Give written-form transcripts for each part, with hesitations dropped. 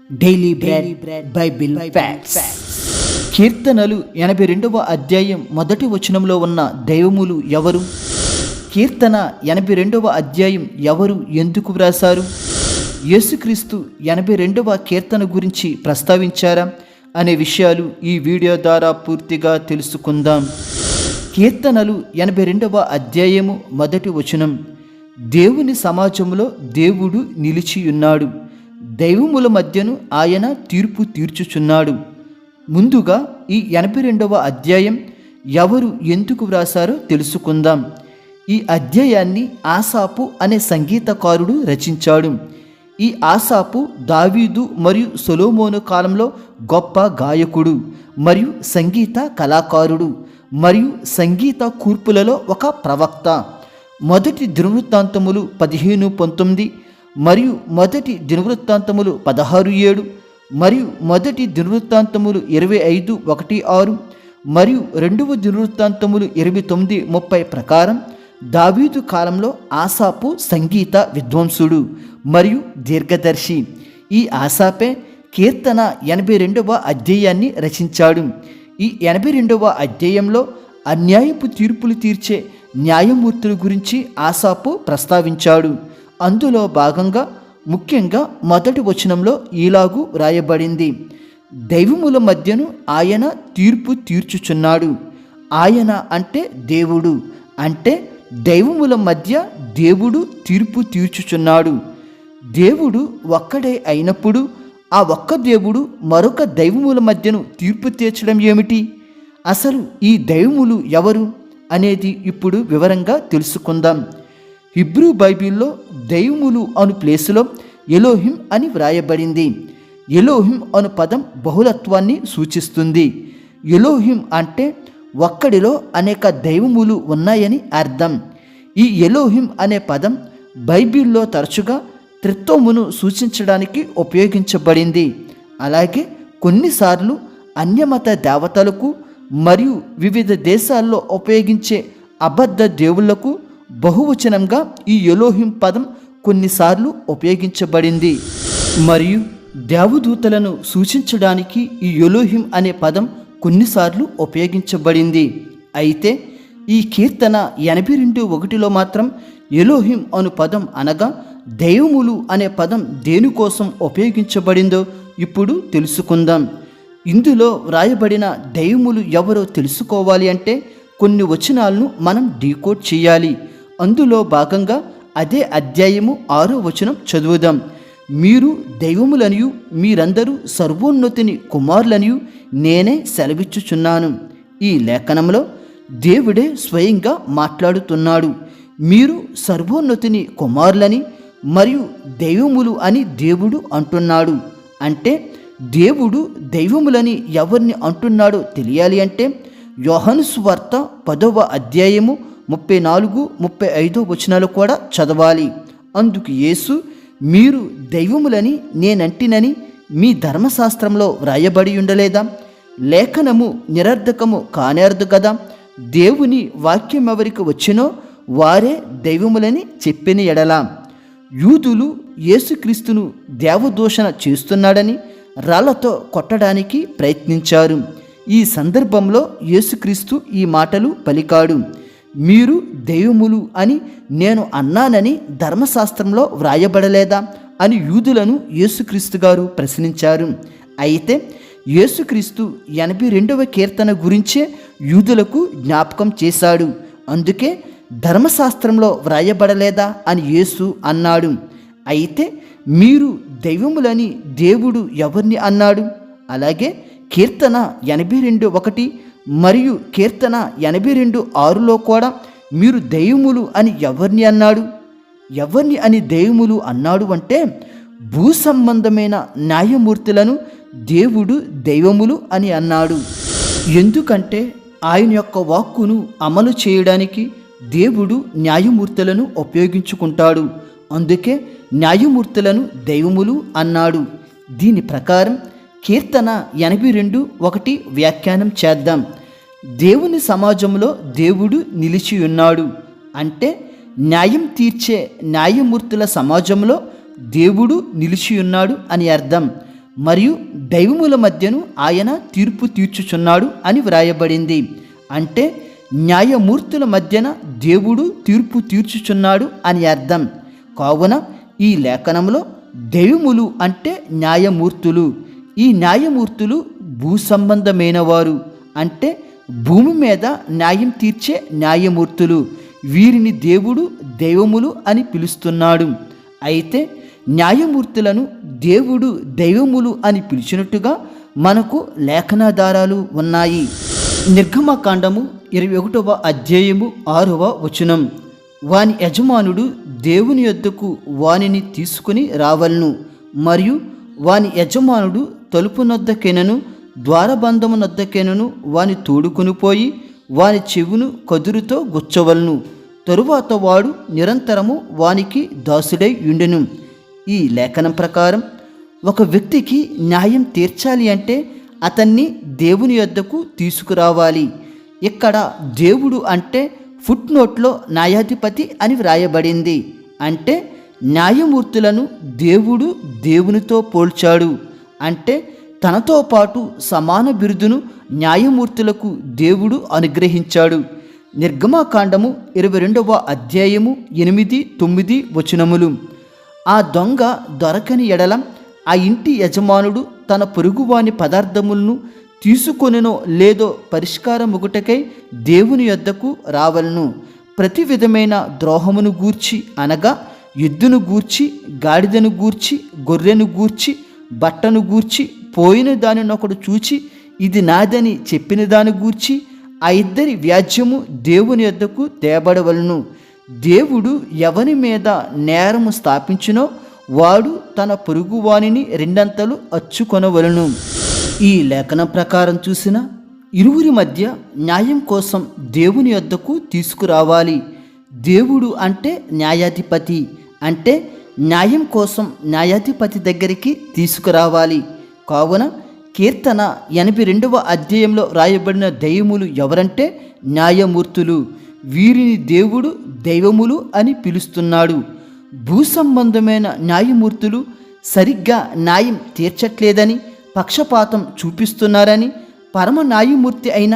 Daily bread Bible facts. కీర్తనలు 82వ అధ్యాయం మొదటి వచనంలో ఉన్న దైవములు ఎవరు? కీర్తన 82వ అధ్యాయం ఎవరు ఎందుకు వ్రాసారు? యేసుక్రీస్తు 82వ కీర్తన గురించి ప్రస్తావించారా అనే విషయాలు ఈ వీడియో ద్వారా పూర్తిగా తెలుసుకుందాం. కీర్తనలు 82వ అధ్యాయము మొదటి వచనం, దేవుని సమాజంలో దేవుడు నిలిచియున్నాడు, దైవముల మధ్యను ఆయన తీర్పు తీర్చుచున్నాడు. ముందుగా ఈ 82వ అధ్యాయం ఎవరు ఎందుకు వ్రాసారో తెలుసుకుందాం. ఈ అధ్యాయాన్ని ఆసాపు అనే సంగీతకారుడు రచించాడు. ఈ ఆసాపు దావీదు మరియు సొలొమోను కాలంలో గొప్ప గాయకుడు మరియు సంగీత కళాకారుడు మరియు సంగీత కూర్పులలో ఒక ప్రవక్త. మొదటి దినవృత్తాంతములు 15:19 మరియు మొదటి దినవృత్తాంతములు 16:7 మరియు మొదటి దినవృత్తాంతములు 25:1-6 మరియు రెండవ దినవృత్తాంతములు 29:30 ప్రకారం దావీదు కాలంలో ఆసాపు సంగీత విద్వాంసుడు మరియు దీర్ఘదర్శి. ఈ ఆసాపే కీర్తన 82వ అధ్యాయాన్ని రచించాడు. ఈ 82వ అధ్యాయంలో అన్యాయపు తీర్పులు తీర్చే న్యాయమూర్తుల గురించి ఆసాపు ప్రస్తావించాడు. అందులో భాగంగా ముఖ్యంగా మొదటి వచనంలో ఇలాగూ వ్రాయబడింది, దైవముల మధ్యను ఆయన తీర్పు తీర్చుచున్నాడు. ఆయన అంటే దేవుడు, అంటే దైవముల మధ్య దేవుడు తీర్పు తీర్చుచున్నాడు. దేవుడు ఒక్కడే అయినప్పుడు ఆ ఒక్క దేవుడు మరొక దైవముల మధ్యను తీర్పు తీర్చడం ఏమిటి? అసలు ఈ దైవములు ఎవరు అనేది ఇప్పుడు వివరంగా తెలుసుకుందాం. హిబ్రూ బైబిల్లో దైవములు అను ప్లేసులో ఎలోహిం అని వ్రాయబడింది. ఎలోహిం అను పదం బహుళత్వాన్ని సూచిస్తుంది. ఎలోహిం అంటే ఒక్కడిలో అనేక దైవములు ఉన్నాయని అర్థం. ఈ ఎలోహిం అనే పదం బైబిల్లో తరచుగా త్రిత్వమును సూచించడానికి ఉపయోగించబడింది. అలాగే కొన్నిసార్లు అన్యమత దేవతలకు మరియు వివిధ దేశాల్లో ఉపయోగించే అబద్ధ దేవుళ్లకు బహువచనంగా ఈ ఎలోహిం పదం కొన్నిసార్లు ఉపయోగించబడింది. మరియు దేవదూతలను సూచించడానికి ఈ ఎలోహిం అనే పదం కొన్నిసార్లు ఉపయోగించబడింది. అయితే ఈ కీర్తన 82:1లో మాత్రం ఎలోహిం అను పదం అనగా దైవములు అనే పదం దేనికోసం ఉపయోగించబడిందో ఇప్పుడు తెలుసుకుందాం. ఇందులో వ్రాయబడిన దైవములు ఎవరో తెలుసుకోవాలి అంటే కొన్ని వచనాలను మనం డీకోడ్ చేయాలి. అందులో భాగంగా అదే అధ్యాయము 6వ వచనం చదువుదాం. మీరు దైవములనియు మీరందరూ సర్వోన్నతిని కుమారులనియు నేనే సెలవిచ్చుచున్నాను. ఈ లేఖనంలో దేవుడే స్వయంగా మాట్లాడుతున్నాడు. మీరు సర్వోన్నతిని కుమారులని మరియు దైవములు అని దేవుడు అంటున్నాడు. అంటే దేవుడు దైవములని ఎవరిని అంటున్నాడో తెలియాలి అంటే యోహాను సువార్త 10వ అధ్యాయము 34-35 వచనాలు కూడా చదవాలి. అందుకు యేసు, మీరు దైవములని నేనంటినని మీ ధర్మశాస్త్రంలో వ్రాయబడి ఉండలేదా? లేఖనము నిరర్ధకము కానేరదు కదా. దేవుని వాక్యం ఎవరికి వచ్చినో వారే దైవములని చెప్పిన ఎడలా. యూదులు యేసుక్రీస్తును దేవదూషణ చేస్తున్నాడని రాళ్లతో కొట్టడానికి ప్రయత్నించారు. ఈ సందర్భంలో యేసుక్రీస్తు ఈ మాటలు పలికాడు, మీరు దైవములు అని నేను అన్నానని ధర్మశాస్త్రంలో వ్రాయబడలేదా అని యూదులను యేసుక్రీస్తు గారు ప్రశ్నించారు. అయితే యేసుక్రీస్తు 82వ కీర్తన గురించే యూదులకు జ్ఞాపకం చేశాడు. అందుకే ధర్మశాస్త్రంలో వ్రాయబడలేదా అని యేసు అన్నాడు. అయితే మీరు దైవములని దేవుడు ఎవరిని అన్నాడు? అలాగే కీర్తన 82:1 మరియు కీర్తన 82:6లో కూడా మీరు దైవములు అని ఎవరిని అన్నాడు? ఎవరిని అని దైవములు అన్నాడు అంటే భూ సంబంధమైన న్యాయమూర్తులను దేవుడు దైవములు అని అన్నాడు. ఎందుకంటే ఆయన యొక్క వాక్కును అమలు చేయడానికి దేవుడు న్యాయమూర్తులను ఉపయోగించుకుంటాడు. అందుకే న్యాయమూర్తులను దైవములు అన్నాడు. దీని ప్రకారం కీర్తన 82:1 వ్యాఖ్యానం చేద్దాం. దేవుని సమాజంలో దేవుడు నిలిచి ఉన్నాడు అంటే న్యాయం తీర్చే న్యాయమూర్తుల సమాజంలో దేవుడు నిలిచి ఉన్నాడు అని అర్థం. మరియు దైవముల మధ్యను ఆయన తీర్పు తీర్చుచున్నాడు అని వ్రాయబడింది. అంటే న్యాయమూర్తుల మధ్యన దేవుడు తీర్పు తీర్చుచున్నాడు అని అర్థం. కావున ఈ లేఖనంలో దైవములు అంటే న్యాయమూర్తులు. ఈ న్యాయమూర్తులు భూ సంబంధమైన వారు, అంటే భూమి మీద న్యాయం తీర్చే న్యాయమూర్తులు. వీరిని దేవుడు దైవములు అని పిలుస్తున్నాడు. అయితే న్యాయమూర్తులను దేవుడు దైవములు అని పిలిచినట్టుగా మనకు లేఖనాధారాలు ఉన్నాయి. నిర్గమకాండము 21వ అధ్యాయము 6వ వచనం, వాని యజమానుడు దేవుని యొద్దకు వానిని తీసుకుని రావలను, మరియు వాని యజమానుడు తలుపునొద్దకెనను ద్వారబంధమునొద్దకెనను వాని తోడుకుని పోయి వాని చెవును కదురుతో గుచ్చవలను. తరువాత వాడు నిరంతరము వానికి దాసుడై యుండెను. ఈ లేఖనం ప్రకారం ఒక వ్యక్తికి న్యాయం తీర్చాలి అంటే అతన్ని దేవుని యొద్దకు తీసుకురావాలి. ఇక్కడ దేవుడు అంటే ఫుట్ నోట్లో న్యాయాధిపతి అని వ్రాయబడింది. అంటే న్యాయమూర్తులను దేవుడు దేవునితో పోల్చాడు. అంటే తనతో పాటు సమాన బిరుదును న్యాయమూర్తులకు దేవుడు అనుగ్రహించాడు. నిర్గమకాండము 22వ అధ్యాయము 8, 9 వచనములు, ఆ దొంగ దొరకని ఎడల ఆ ఇంటి యజమానుడు తన పొరుగువాని పదార్థములను తీసుకొనెనో లేదో పరిష్కారముగుటకై దేవుని యొద్దకు రావలను. ప్రతి విధమైన ద్రోహమును గూర్చి, అనగా ఎద్దును గూర్చి, గాడిదను గూర్చి, గొర్రెను గూర్చి, బట్టను గూర్చి, పోయిన దానినొకడు చూచి ఇది నాదని చెప్పిన దాని గూర్చి ఆ ఇద్దరి వ్యాజ్యము దేవుని యొద్దకు తేబడవలను. దేవుడు ఎవని మీద నేరము స్థాపించినో వాడు తన పొరుగువానిని రెండంతలు అచ్చుకొనవలను. ఈ లేఖనం ప్రకారం చూసిన ఇరువురి మధ్య న్యాయం కోసం దేవుని యొద్దకు తీసుకురావాలి. దేవుడు అంటే న్యాయాధిపతి, అంటే న్యాయం కోసం న్యాయాధిపతి దగ్గరికి తీసుకురావాలి. కావున కీర్తన 82వ అధ్యాయంలో రాయబడిన దైవములు ఎవరంటే న్యాయమూర్తులు. వీరిని దేవుడు దైవములు అని పిలుస్తున్నాడు. భూ సంబంధమైన న్యాయమూర్తులు సరిగ్గా న్యాయం తీర్చట్లేదని, పక్షపాతం చూపిస్తున్నారని పరమ న్యాయమూర్తి అయిన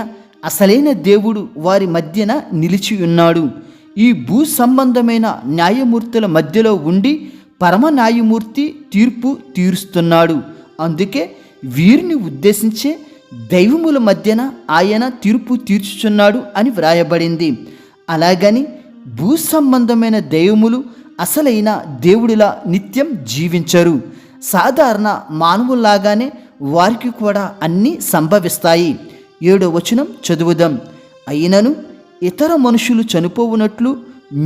అసలైన దేవుడు వారి మధ్యన నిలిచి ఉన్నాడు. ఈ భూ సంబంధమైన న్యాయమూర్తుల మధ్యలో ఉండి పరమ న్యాయమూర్తి తీర్పు తీరుస్తున్నాడు. అందుకే వీరిని ఉద్దేశించే దైవముల మధ్యన ఆయన తీర్పు తీర్చుచున్నాడు అని వ్రాయబడింది. అలాగని భూ సంబంధమైన దైవములు అసలైన దేవుడిలా నిత్యం జీవించరు. సాధారణ మానవుల్లాగానే వారికి కూడా అన్నీ సంభవిస్తాయి. 7వ వచనం చదువుదాం. అయినను ఇతర మనుషులు చనిపోవునట్లు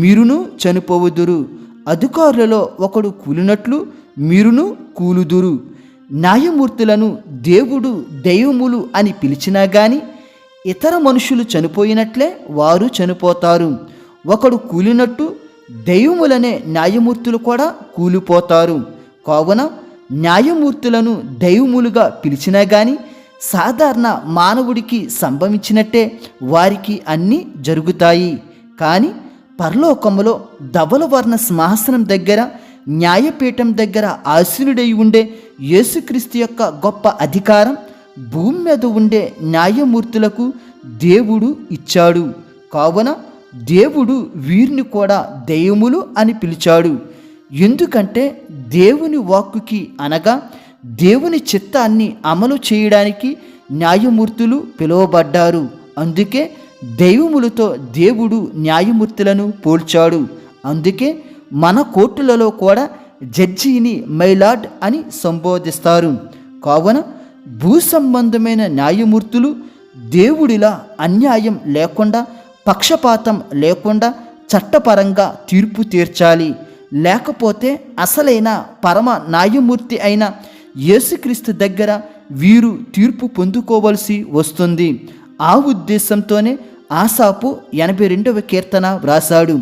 మీరును చనిపోవుదురు, అధికారులలో ఒకడు కూలినట్లు మీరును కూలుదురు. న్యాయమూర్తులను దేవుడు దైవములు అని పిలిచినా గాని ఇతర మనుషులు చనిపోయినట్లే వారు చనిపోతారు. ఒకడు కూలినట్టు దైవములనే న్యాయమూర్తులు కూడా కూలిపోతారు. కావున న్యాయమూర్తులను దైవములుగా పిలిచినా గాని సాధారణ మానవుడికి సంభవించినట్టే వారికి అన్నీ జరుగుతాయి. కానీ పరలోకములో ధవలవర్ణ సింహాసనం దగ్గర, న్యాయపీఠం దగ్గర ఆసీనుడై ఉండే యేసుక్రీస్తు యొక్క గొప్ప అధికారం భూమి మీద ఉండే న్యాయమూర్తులకు దేవుడు ఇచ్చాడు. కావున దేవుడు వీరిని కూడా దైవములు అని పిలిచాడు. ఎందుకంటే దేవుని వాక్కుకి, అనగా దేవుని చిత్తాన్ని అమలు చేయడానికి న్యాయమూర్తులు పిలువబడ్డారు. అందుకే దైవములతో దేవుడు న్యాయమూర్తులను పోల్చాడు. అందుకే మన కోర్టులలో కూడా జడ్జిని మైలార్డ్ అని సంబోధిస్తారు. కావున భూ సంబంధమైన న్యాయమూర్తులు దేవుడిలా అన్యాయం లేకుండా, పక్షపాతం లేకుండా చట్టపరంగా తీర్పు తీర్చాలి. లేకపోతే అసలైన పరమ న్యాయమూర్తి అయిన యేసుక్రీస్తు దగ్గర వీరు తీర్పు పొందుకోవలసి వస్తుంది. ఆ ఉద్దేశంతోనే ఆసాపు 82వ కీర్తన వ్రాసాడు.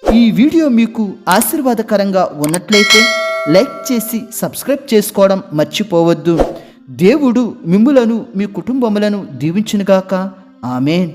ఈ వీడియో మీకు ఆశీర్వాదకరంగా ఉన్నట్లయితే లైక్ చేసి సబ్స్క్రైబ్ చేసుకోవడం మర్చిపోవద్దు. దేవుడు మిమ్ములను, మీ కుటుంబములను దీవించునుగాక. ఆమేన్.